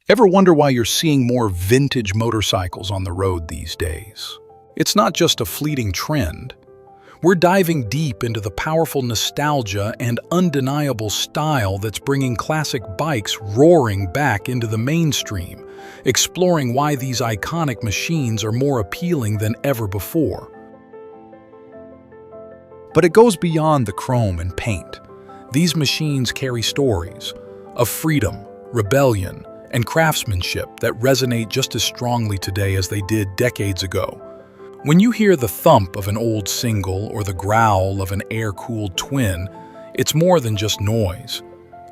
Ever wonder why you're seeing more vintage motorcycles on the road these days? It's not just a fleeting trend. We're diving deep into the powerful nostalgia and undeniable style that's bringing classic bikes roaring back into the mainstream, exploring why these iconic machines are more appealing than ever before. But it goes beyond the chrome and paint. These machines carry stories of freedom, rebellion, and craftsmanship that resonate just as strongly today as they did decades ago. When you hear the thump of an old single or the growl of an air-cooled twin, it's more than just noise.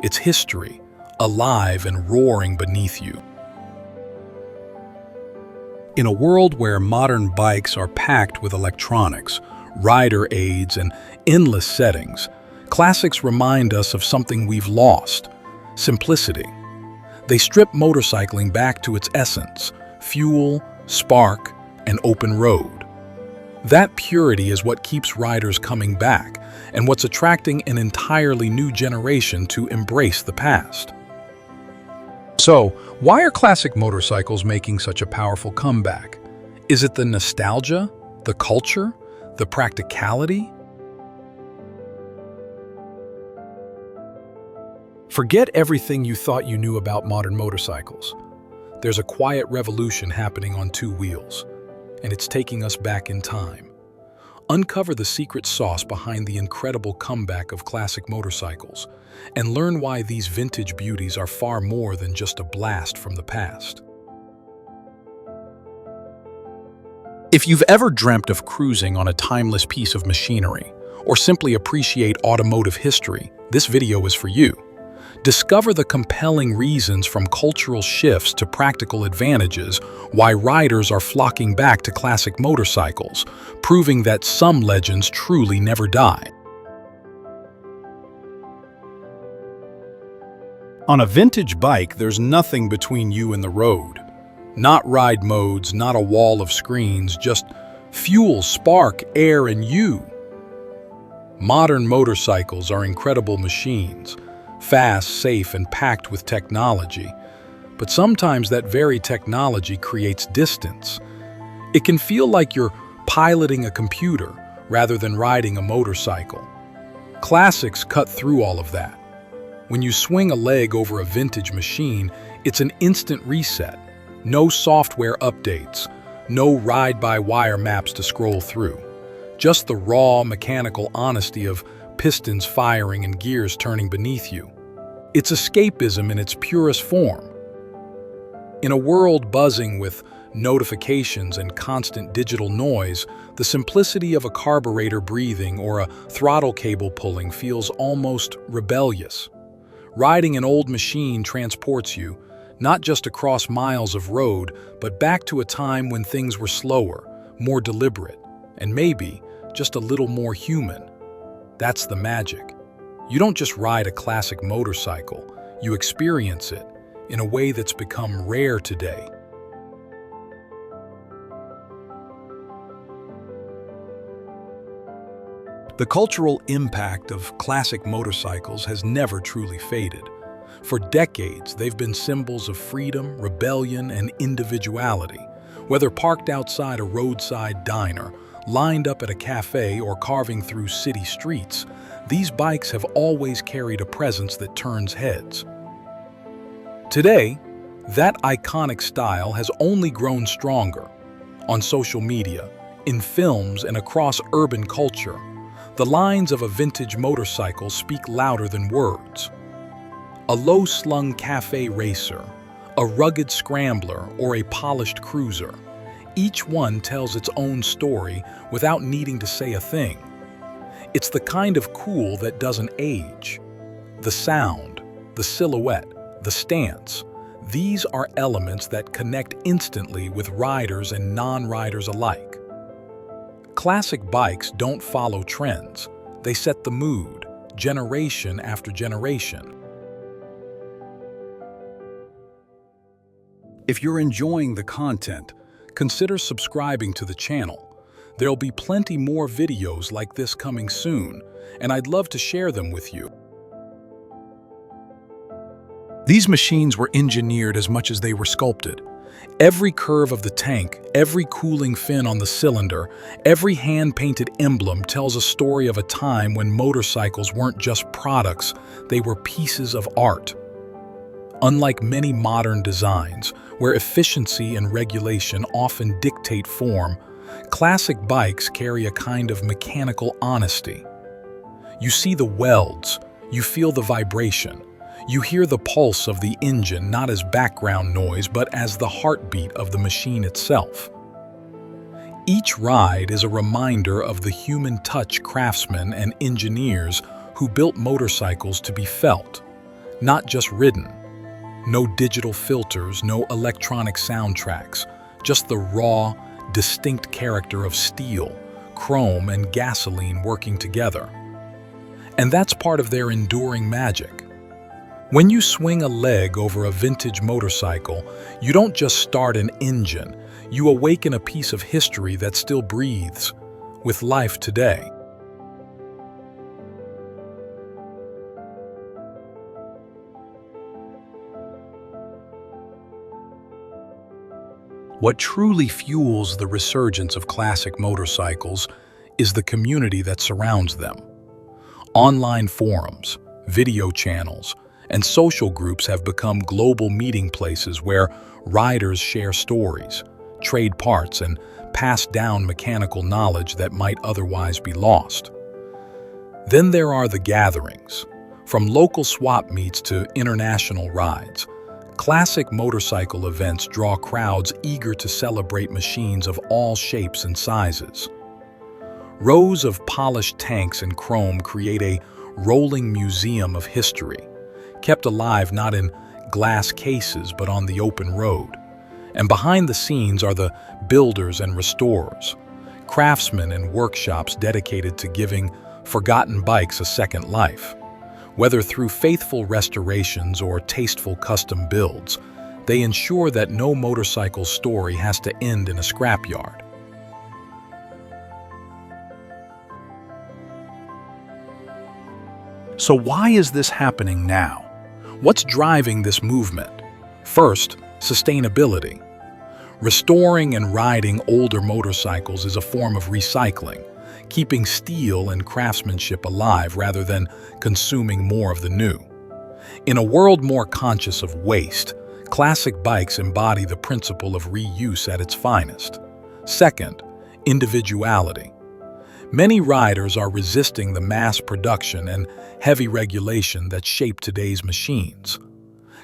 It's history, alive and roaring beneath you. In a world where modern bikes are packed with electronics, rider aids, and endless settings, classics remind us of something we've lost: simplicity. They strip motorcycling back to its essence: fuel, spark, and open road. That purity is what keeps riders coming back, and what's attracting an entirely new generation to embrace the past. So, why are classic motorcycles making such a powerful comeback? Is it the nostalgia, the culture, the practicality? Forget everything you thought you knew about modern motorcycles. There's a quiet revolution happening on two wheels, and it's taking us back in time. Uncover the secret sauce behind the incredible comeback of classic motorcycles, and learn why these vintage beauties are far more than just a blast from the past. If you've ever dreamt of cruising on a timeless piece of machinery, or simply appreciate automotive history, this video is for you. Discover the compelling reasons, from cultural shifts to practical advantages, why riders are flocking back to classic motorcycles, proving that some legends truly never die. On a vintage bike, there's nothing between you and the road. Not ride modes, not a wall of screens, just fuel, spark, air, and you. Modern motorcycles are incredible machines, fast, safe, and packed with technology. But sometimes that very technology creates distance. It can feel like you're piloting a computer rather than riding a motorcycle. Classics cut through all of that. When you swing a leg over a vintage machine, it's an instant reset. No software updates, no ride-by-wire maps to scroll through. Just the raw, mechanical honesty of pistons firing and gears turning beneath you. It's escapism in its purest form. In a world buzzing with notifications and constant digital noise, the simplicity of a carburetor breathing or a throttle cable pulling feels almost rebellious. Riding an old machine transports you, not just across miles of road, but back to a time when things were slower, more deliberate, and maybe just a little more human. That's the magic. You don't just ride a classic motorcycle, you experience it in a way that's become rare today. The cultural impact of classic motorcycles has never truly faded. For decades, they've been symbols of freedom, rebellion, and individuality. Whether parked outside a roadside diner, lined up at a cafe, or carving through city streets, these bikes have always carried a presence that turns heads. Today, that iconic style has only grown stronger. On social media, in films, and across urban culture, the lines of a vintage motorcycle speak louder than words. A low-slung cafe racer, a rugged scrambler, or a polished cruiser, each one tells its own story without needing to say a thing. It's the kind of cool that doesn't age. The sound, the silhouette, the stance, these are elements that connect instantly with riders and non-riders alike. Classic bikes don't follow trends. They set the mood, generation after generation. If you're enjoying the content, consider subscribing to the channel. There'll be plenty more videos like this coming soon, and I'd love to share them with you. These machines were engineered as much as they were sculpted. Every curve of the tank, every cooling fin on the cylinder, every hand-painted emblem tells a story of a time when motorcycles weren't just products, they were pieces of art. Unlike many modern designs, where efficiency and regulation often dictate form, classic bikes carry a kind of mechanical honesty. You see the welds, you feel the vibration, you hear the pulse of the engine not as background noise but as the heartbeat of the machine itself. Each ride is a reminder of the human touch craftsmen and engineers who built motorcycles to be felt, not just ridden. No digital filters, no electronic soundtracks, just the raw, distinct character of steel, chrome, and gasoline working together. And that's part of their enduring magic. When you swing a leg over a vintage motorcycle, you don't just start an engine, you awaken a piece of history that still breathes with life today. What truly fuels the resurgence of classic motorcycles is the community that surrounds them. Online forums, video channels, and social groups have become global meeting places where riders share stories, trade parts, and pass down mechanical knowledge that might otherwise be lost. Then there are the gatherings. From local swap meets to international rides, classic motorcycle events draw crowds eager to celebrate machines of all shapes and sizes. Rows of polished tanks and chrome create a rolling museum of history, kept alive not in glass cases but on the open road. And behind the scenes are the builders and restorers, craftsmen and workshops dedicated to giving forgotten bikes a second life. Whether through faithful restorations or tasteful custom builds, they ensure that no motorcycle story has to end in a scrapyard. So why is this happening now? What's driving this movement? First, sustainability. Restoring and riding older motorcycles is a form of recycling, keeping steel and craftsmanship alive rather than consuming more of the new. In a world more conscious of waste, classic bikes embody the principle of reuse at its finest. Second, individuality. Many riders are resisting the mass production and heavy regulation that shape today's machines.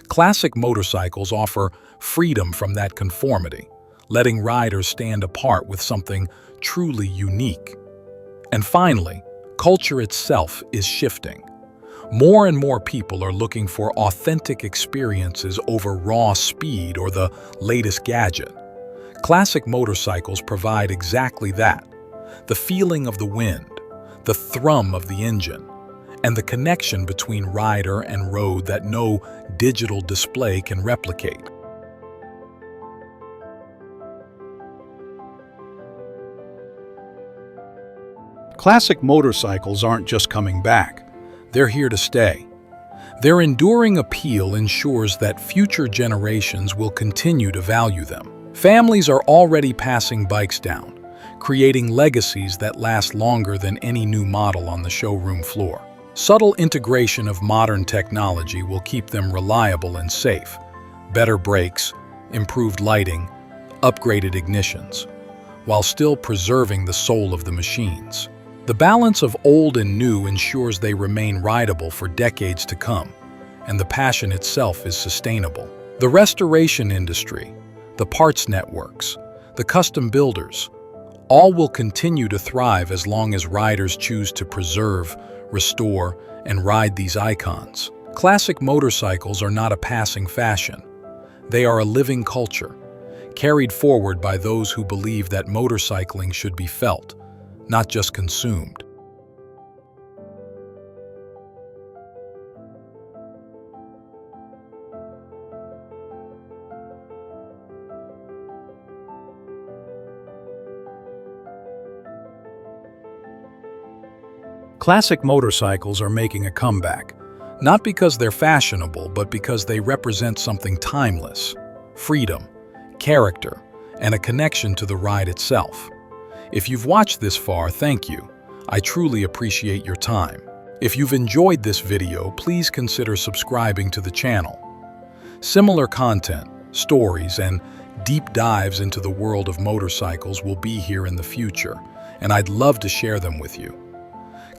Classic motorcycles offer freedom from that conformity, letting riders stand apart with something truly unique. And finally, culture itself is shifting. More and more people are looking for authentic experiences over raw speed or the latest gadget. Classic motorcycles provide exactly that. The feeling of the wind, the thrum of the engine, and the connection between rider and road that no digital display can replicate. Classic motorcycles aren't just coming back, they're here to stay. Their enduring appeal ensures that future generations will continue to value them. Families are already passing bikes down, creating legacies that last longer than any new model on the showroom floor. Subtle integration of modern technology will keep them reliable and safe. Better brakes, improved lighting, upgraded ignitions, while still preserving the soul of the machines. The balance of old and new ensures they remain rideable for decades to come, and the passion itself is sustainable. The restoration industry, the parts networks, the custom builders, all will continue to thrive as long as riders choose to preserve, restore, and ride these icons. Classic motorcycles are not a passing fashion. They are a living culture, carried forward by those who believe that motorcycling should be felt, not just consumed. Classic motorcycles are making a comeback, Not because they're fashionable, but because they represent something timeless: freedom, character, and a connection to the ride itself. If you've watched this far, thank you. I truly appreciate your time. If you've enjoyed this video, please consider subscribing to the channel. Similar content, stories, and deep dives into the world of motorcycles will be here in the future, and I'd love to share them with you.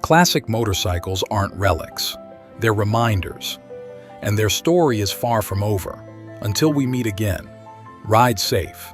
Classic motorcycles aren't relics. They're reminders, and their story is far from over. Until we meet again, ride safe.